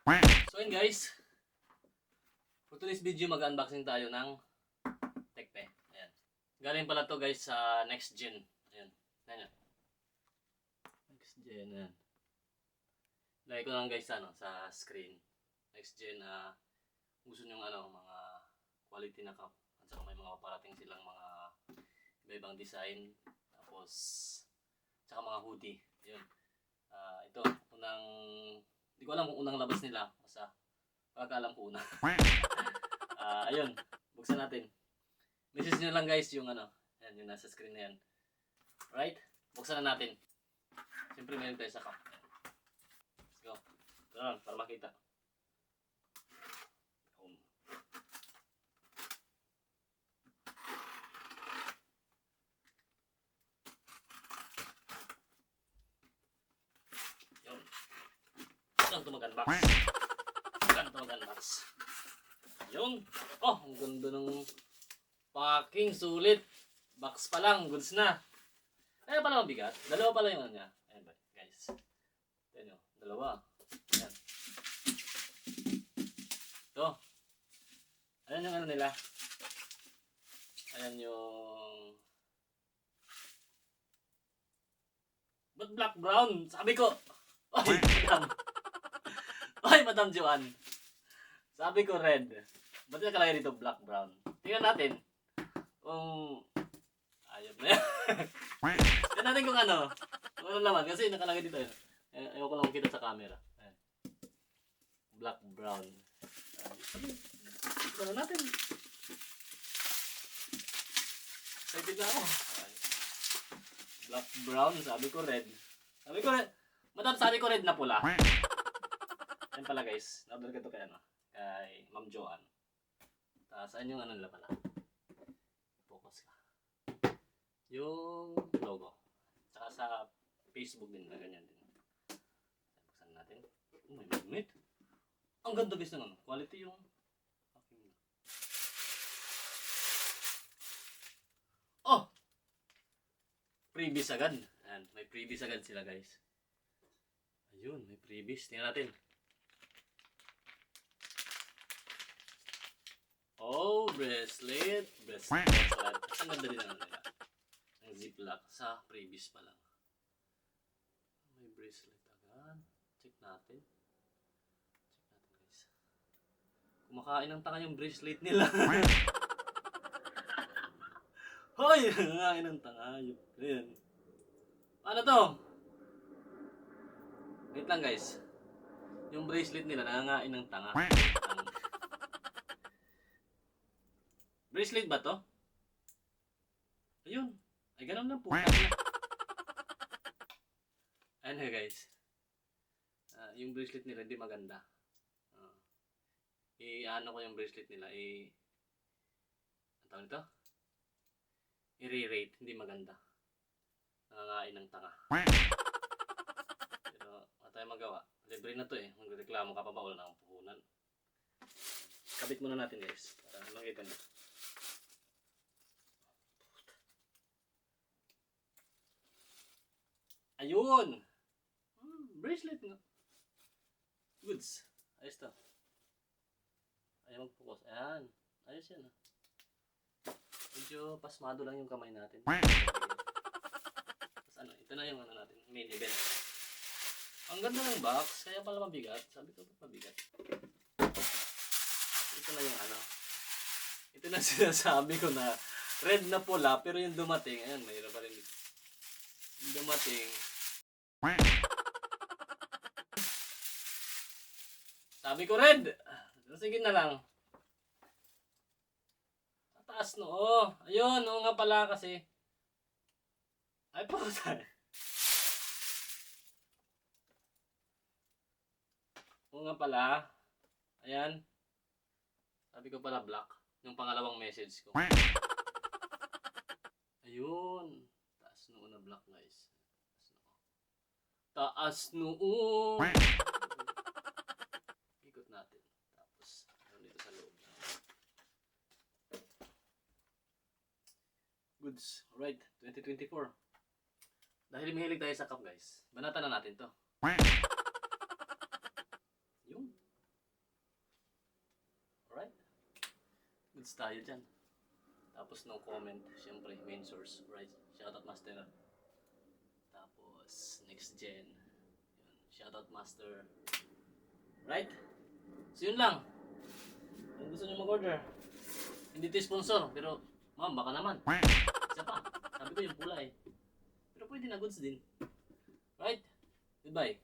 So yun guys, for today's video mag-unboxing tayo ng Tekpe. Ayan. Galing pala to guys sa Next Gen. Ayan. Ayan. Next Gen. Ayan. Lagay ko lang guys sa screen. Next Gen, gusto nyo mga quality na cup. At saka may mga parating silang mga iba-ibang design. Tapos, saka mga hoodie. Ayan. Ito, hindi ko alam kung unang labas nila. Basta, pagkakalam ko una. Ayun, buksan natin. Message nyo lang guys yung yan, yung nasa screen na yan. Right? Buksan na natin. Siyempre meron tayo sa cup. Let's go. Ito na, para makita. Yun. Saan ito mag-unbox? Saan ito mag-unbox? Yun. Oh, ang ganda ng packing. Sulit. Box pa lang. Goods na. Ayaw pala mabigat. Dalawa pala yung niya. Ayan ba, guys. Ayan nyo. Dalawa. Ayan. Ito. Ayan yung nila. Ayan yung... Ba't black brown? Sabi ko. Oy, madam. Oy, Madam Joan. Sabi ko red. Ba't nakalagay dito black brown? Tingnan natin. Kung... Ayop na yan. Tingnan natin kung ano. Kung ano naman. Kasi nakalagay dito yun. Ayaw ko lang makita sa camera. Ayan. Black brown. Tingnan natin. Excited na ako. Black brown. Sabi ko red. Sabi ko red. Madam, sabi ko red na pula. Yan pala guys. Naudal ka ito kay kay Ma'am Joan. Saan yung nila pala? Focus ka. Yung logo. Saka sa Facebook din na ganyan din. Buksan natin. Oh, may magnet. Ang ganda guys ng quality yung oh! Freebies agad. Ayan, may freebies agad sila guys. Ayun, may freebies. Tingnan natin. Oh, bracelet. Bracelet. Ang ganda din nila. Ang ziplock sa freebies pa lang. May bracelet agad. Check natin. Check natin guys. Kumakain ng tanga yung bracelet nila. Hoy! Kumakain ng tanga. Ayan. Ano to? Wait lang guys. Yung bracelet nila nangangain ng tanga. Bracelet ba to? Ayun. Ay ganun lang po. Ano guys. Yung bracelet nila hindi maganda. I-ano ko yung bracelet nila. Ang tawag nito? I-re-rate. Hindi maganda. Nangangain ng tanga. Pero wala tayong magawa. Libre na to eh. Magreklamo ka pa ba? Wala na akong puhunan. Kabit muna natin guys. Para makita nyo. Ayun! Bracelet nga. Goods. Ayos to. Ayaw mag-focus. Ayan. Ayos yan. Medyo pasmado lang yung kamay natin. Tapos ito na yung natin. Main event. Ang ganda ng box. Kaya pala mabigat. Sabi ko ba't mabigat? Ito na yung Ito na sinasabi ko na red na pula. Pero yung dumating. Ayan, mayroon pa rin dito. Yung dumating. Sabi ko red. Sige na lang. Taas no. Oh, ayun, oo nga pala kasi. Ay po tayo. Oo nga pala. Ayan. Sabi ko pala black. Yung pangalawang message ko. Ayun. Taas noo na black guys. Taas noo. Ikot natin. Tapos, dito sa loob. Goods. Alright, 2024. Dahil mahilig tayo sa cup guys, banatan na natin to. Yung goods tayo dyan. Tapos no comment, syempre main source, right? Shoutout master. Tapos next gen. Yun, shoutout master. Right? So yun lang. Kung gusto nyo mag-order, hindi tayo sponsor, pero ma'am, baka naman. Isa pa, sabi ko yung pula eh. Pero pwede na goods din. Right? Goodbye.